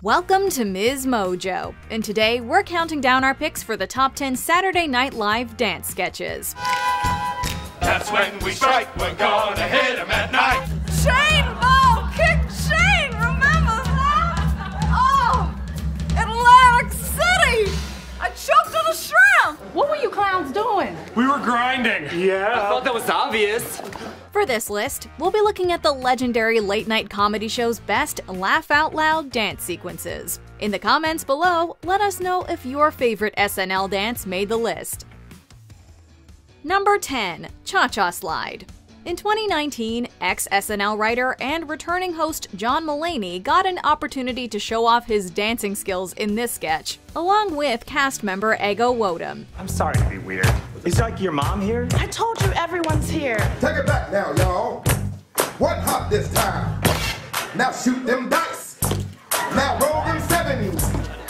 Welcome to MsMojo, and today we're counting down our picks for the top 10 Saturday Night Live dance sketches. That's when we strike, we're gonna hit 'em at night. Shane Ball kicked Shane, remember that? Oh, Atlantic City! I choked on a shrimp! What were you clowns doing? We were grinding. Yeah. I thought that was obvious. For this list, we'll be looking at the legendary late-night comedy show's best laugh-out-loud dance sequences. In the comments below, let us know if your favorite SNL dance made the list. Number 10. Cha-Cha Slide. In 2019, ex-SNL writer and returning host John Mulaney got an opportunity to show off his dancing skills in this sketch, along with cast member Ego Wodum. I'm sorry to be weird. Is like your mom here? I told you everyone's here. Take it back now, y'all. One hop this time. Now shoot them dice. Now roll them 70s.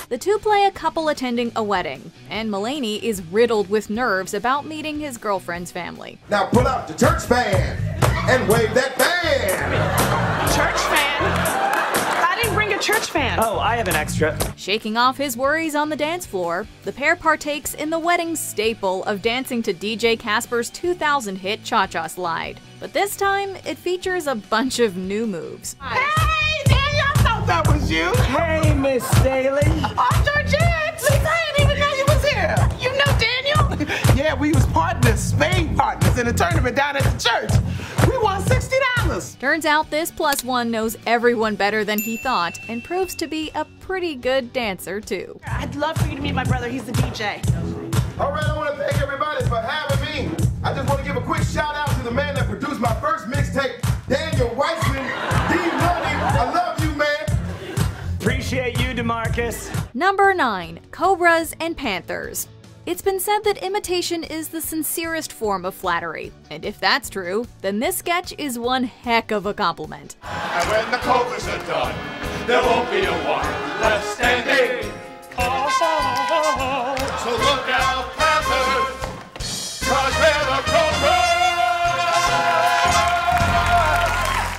The two play a couple attending a wedding, and Mulaney is riddled with nerves about meeting his girlfriend's family. Now pull out the church fan and wave that band. Church fan? I didn't bring a church fan. Oh, I have an extra. Shaking off his worries on the dance floor, the pair partakes in the wedding staple of dancing to DJ Casper's 2000 hit Cha-Cha Slide. But this time, it features a bunch of new moves. Hey, Daniel, I thought that was you. Hey, Miss Staley. I'm Georgette. Lisa, I didn't even know you was here. You know Daniel? Yeah, we was partners, spade partners in a tournament down at the church. We won $60. Turns out this +1 knows everyone better than he thought, and proves to be a pretty good dancer too. I'd love for you to meet my brother. He's the DJ. All right, I want to thank everybody for having me. I just want to give a quick shout out to the man that produced my first mixtape, Daniel Weissman. D-Money, I love you, man. Appreciate you, DeMarcus. Number 9. Cobras and Panthers. It's been said that imitation is the sincerest form of flattery, and if that's true, then this sketch is one heck of a compliment. And when the cobras are done, there won't be a one left standing. So look out, Panthers, 'cause they're the cobras!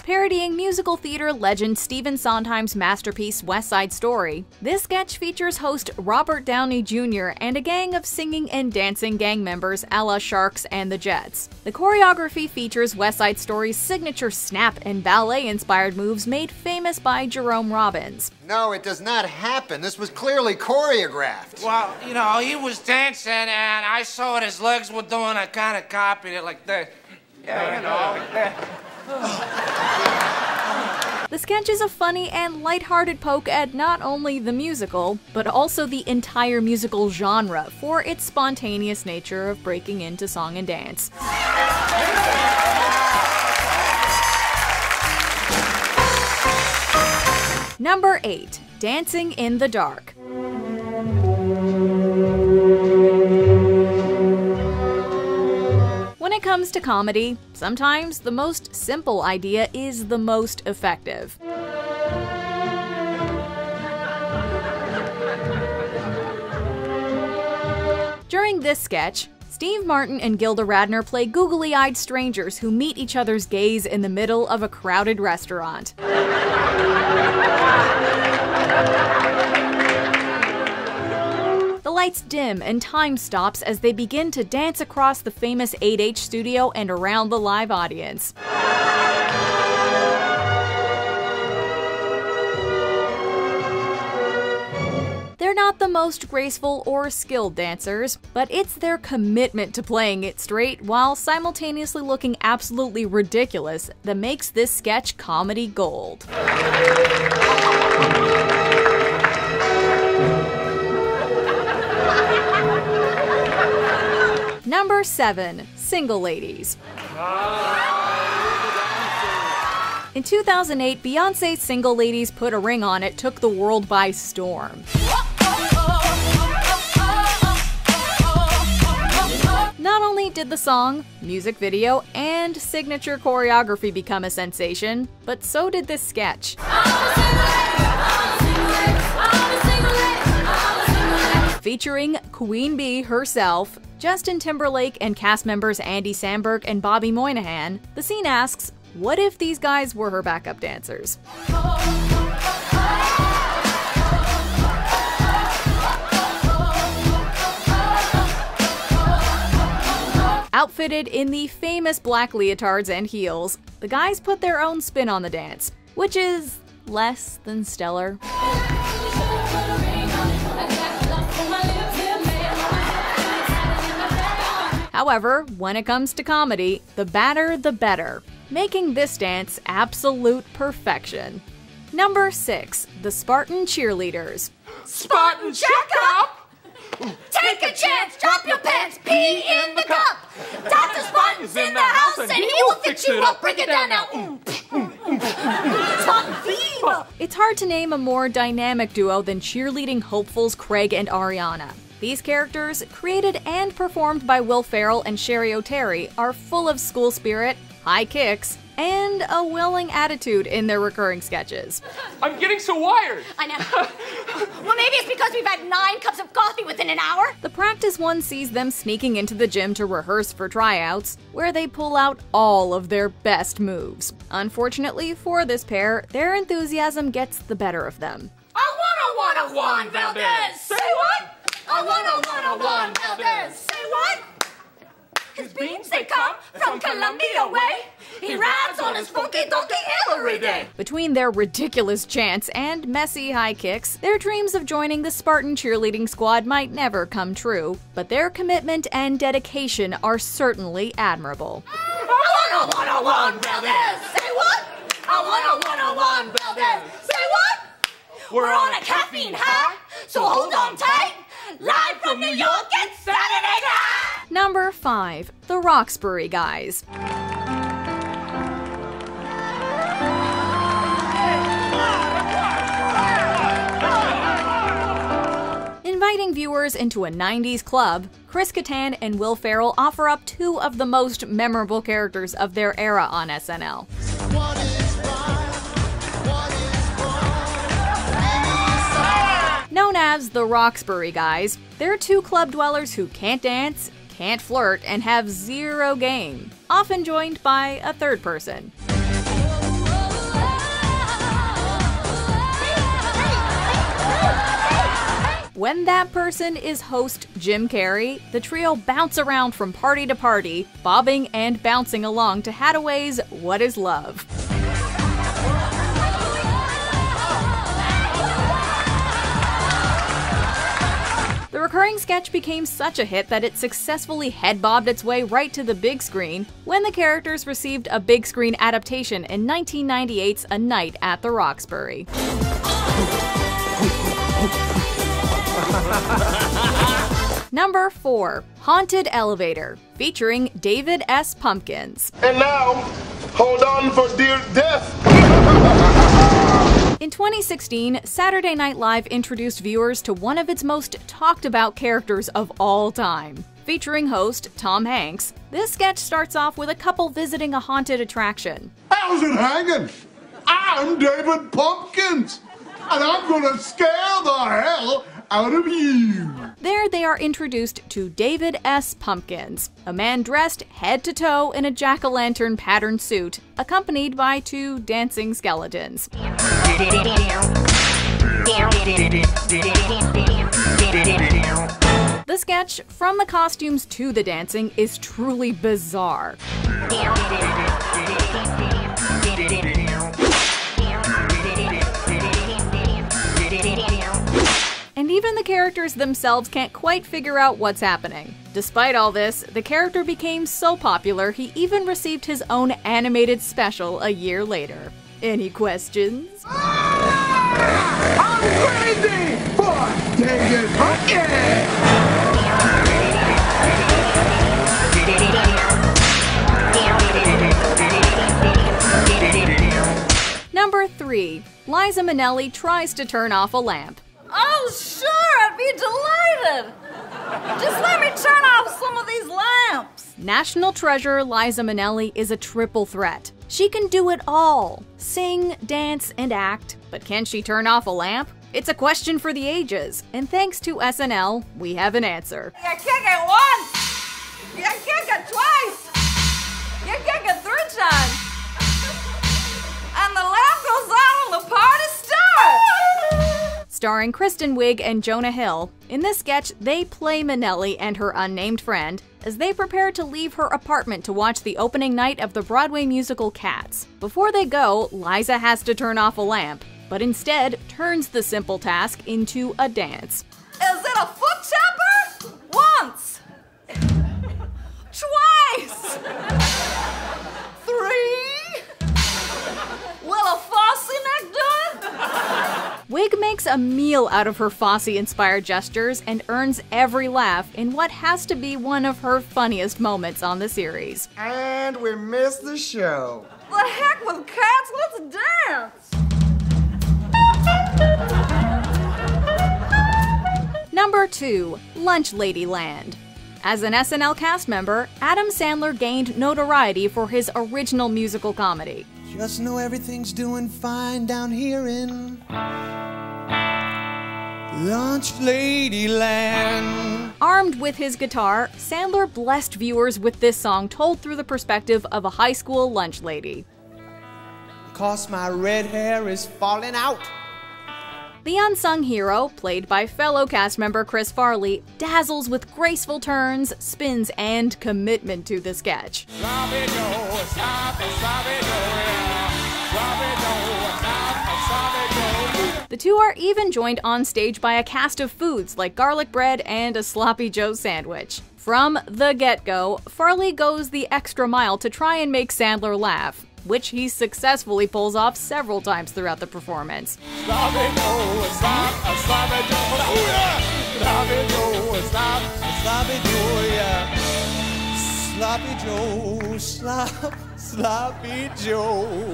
Parodying musical theater legend Stephen Sondheim's masterpiece West Side Story, this sketch features host Robert Downey Jr. and a gang of singing and dancing gang members a la Sharks and the Jets. The choreography features West Side Story's signature snap and ballet-inspired moves made famous by Jerome Robbins. No, it does not happen. This was clearly choreographed. Well, you know, he was dancing and I saw what his legs were doing. I kind of copied it like that. Yeah, you know, like that. The sketch is a funny and lighthearted poke at not only the musical, but also the entire musical genre for its spontaneous nature of breaking into song and dance. Number 8. Dancing in the Dark. When it comes to comedy, sometimes the most simple idea is the most effective. During this sketch, Steve Martin and Gilda Radner play googly-eyed strangers who meet each other's gaze in the middle of a crowded restaurant. The lights dim and time stops as they begin to dance across the famous 8H studio and around the live audience. They're not the most graceful or skilled dancers, but it's their commitment to playing it straight while simultaneously looking absolutely ridiculous that makes this sketch comedy gold. Number 7. Single Ladies. In 2008, Beyonce's Single Ladies Put a Ring on It took the world by storm. Not only did the song, music video, and signature choreography become a sensation, but so did this sketch. Featuring Queen Bee herself, Justin Timberlake, and cast members Andy Samberg and Bobby Moynihan, the scene asks, what if these guys were her backup dancers? Outfitted in the famous black leotards and heels, the guys put their own spin on the dance, which is less than stellar. However, when it comes to comedy, the badder the better, making this dance absolute perfection. Number 6. The Spartan Cheerleaders. Spartan, check up! Take a chance, drop your pants, pee in the cup. Dr. Spartan's in the house and he will fix you up. Break it down now. Spartan fever. It's hard to name a more dynamic duo than cheerleading hopefuls Craig and Ariana. These characters, created and performed by Will Ferrell and Sherry O'Terry, are full of school spirit, high kicks, and a willing attitude in their recurring sketches. I'm getting so wired. I know. Well, maybe it's because we've had 9 cups of coffee within an hour. The practice one sees them sneaking into the gym to rehearse for tryouts, where they pull out all of their best moves. Unfortunately for this pair, their enthusiasm gets the better of them. I wanna Juan Valdez. Say what? I wanna Juan Valdez. Say what? His beans, they come from Colombia way. He rides on his funky donkey every day. Between their ridiculous chants and messy high kicks, their dreams of joining the Spartan cheerleading squad might never come true, but their commitment and dedication are certainly admirable. I wanna Juan Valdez. Say what? I wanna Juan Valdez. Say what? We're on a caffeine high, so hold on tight. Live from New York, it's Saturday night! Number 5. The Roxbury Guys. Inviting viewers into a 90s club, Chris Kattan and Will Ferrell offer up 2 of the most memorable characters of their era on SNL. Known as the Roxbury Guys, they're 2 club dwellers who can't dance, can't flirt, and have 0 game, often joined by a third person. When that person is host Jim Carrey, the trio bounce around from party to party, bobbing and bouncing along to Hathaway's What Is Love? The recurring sketch became such a hit that it successfully head-bobbed its way right to the big screen when the characters received a big screen adaptation in 1998's A Night at the Roxbury. Number 4. Haunted Elevator, featuring David S. Pumpkins. And now, hold on for dear death. In 2016, Saturday Night Live introduced viewers to one of its most talked about characters of all time. Featuring host Tom Hanks, this sketch starts off with a couple visiting a haunted attraction. How's it hanging? I'm David Pumpkins, and I'm gonna scare the hell out of you. There they are introduced to David S. Pumpkins, a man dressed head to toe in a jack-o'-lantern patterned suit, accompanied by 2 dancing skeletons. The sketch, from the costumes to the dancing, is truly bizarre. And even the characters themselves can't quite figure out what's happening. Despite all this, the character became so popular he even received his own animated special a year later. Any questions? I'm crazy for David Pumpkins. Number 3. Liza Minnelli tries to turn off a lamp. Oh, sure, I'd be delighted. Just let me turn off some of these lamps. National treasure Liza Minnelli is a triple threat. She can do it all. Sing, dance, and act. But can she turn off a lamp? It's a question for the ages. And thanks to SNL, we have an answer. You kick it once. You kick it twice. You kick it 3 times. And the lamp goes out and the party starts. starring Kristen Wiig and Jonah Hill. In this sketch, they play Manelli and her unnamed friend as they prepare to leave her apartment to watch the opening night of the Broadway musical Cats. Before they go, Liza has to turn off a lamp, but instead turns the simple task into a dance. Is it a foot tapper? Once. Twice. 3. Will a Fosse neck do it? Wiig makes a meal out of her Fosse-inspired gestures and earns every laugh in what has to be one of her funniest moments on the series. And we missed the show. The heck with cats, let's dance! Number 2. Lunch Lady Land. As an SNL cast member, Adam Sandler gained notoriety for his original musical comedy. Just know everything's doing fine down here in Lunch Lady Land. Armed with his guitar, Sandler blessed viewers with this song told through the perspective of a high school lunch lady. 'Cause my red hair is falling out. The unsung hero, played by fellow cast member Chris Farley, dazzles with graceful turns, spins, and commitment to the sketch. The two are even joined on stage by a cast of foods like garlic bread and a Sloppy Joe sandwich. From the get-go, Farley goes the extra mile to try and make Sandler laugh, which he successfully pulls off several times throughout the performance. Sloppy Joe.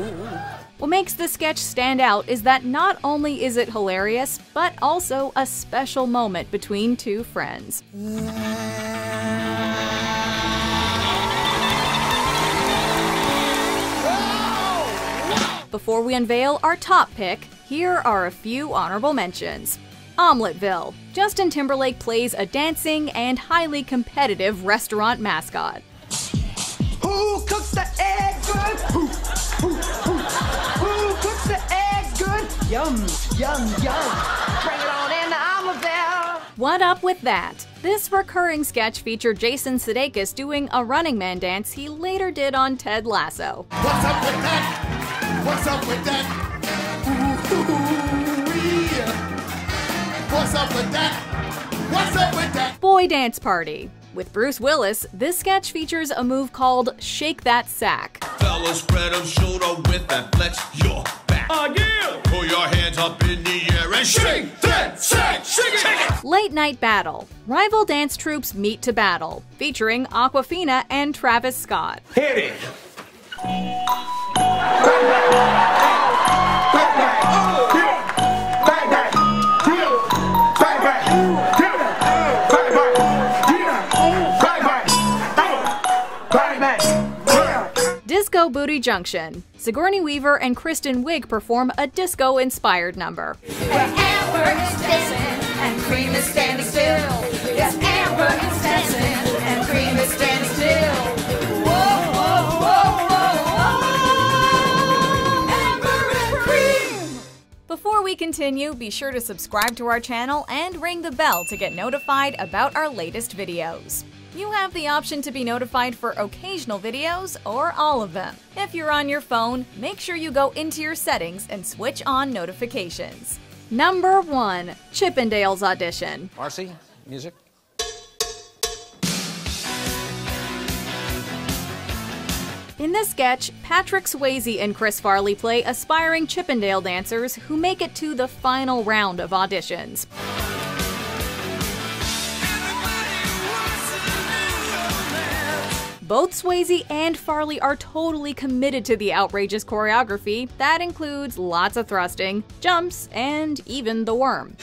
What makes the sketch stand out is that not only is it hilarious, but also a special moment between two friends. Before we unveil our top pick, here are a few honorable mentions. Omeleteville. Justin Timberlake plays a dancing and highly competitive restaurant mascot. Who cooks the eggs good? Who cooks the eggs good? Yum, yum, yum. Bring it on in the Omeleteville. What up with that? This recurring sketch featured Jason Sudeikis doing a Running Man dance he later did on Ted Lasso. What's up with that? What's up with that? Ooh, what's up with that? What's up with that? Boy Dance Party. With Bruce Willis, this sketch features a move called Shake That Sack. Fellas, spread them shoulder width and flex your back. Yeah! Pull your hands up in the air and shake that sack. Shake it! Late Night Battle. Rival dance troupes meet to battle, featuring Awkwafina and Travis Scott. Hit it! Disco Booty Junction. Sigourney Weaver and Kristen Wiig perform a disco-inspired number. Where Amber is dancing and Cream is standing still. Yes, Amber is dancing and Cream is standing still. Whoa, whoa, whoa, whoa, whoa. Amber and Cream. Before we continue, be sure to subscribe to our channel and ring the bell to get notified about our latest videos. You have the option to be notified for occasional videos or all of them. If you're on your phone, make sure you go into your settings and switch on notifications. Number 1. Chippendales Audition. Marcy, music. In this sketch, Patrick Swayze and Chris Farley play aspiring Chippendale dancers who make it to the final round of auditions. Both Swayze and Farley are totally committed to the outrageous choreography that includes lots of thrusting, jumps, and even the worm.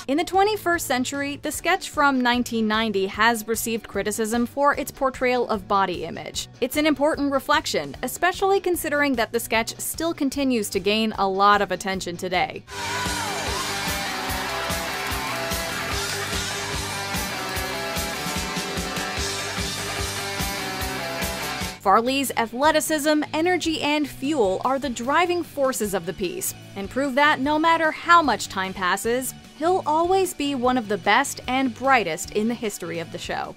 In the 21st century, the sketch from 1990 has received criticism for its portrayal of body image. It's an important reflection, especially considering that the sketch still continues to gain a lot of attention today. Farley's athleticism, energy, and fuel are the driving forces of the piece, and prove that no matter how much time passes, he'll always be one of the best and brightest in the history of the show.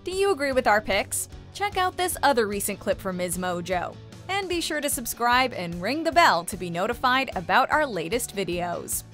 Do you agree with our picks? Check out this other recent clip from MsMojo. And be sure to subscribe and ring the bell to be notified about our latest videos.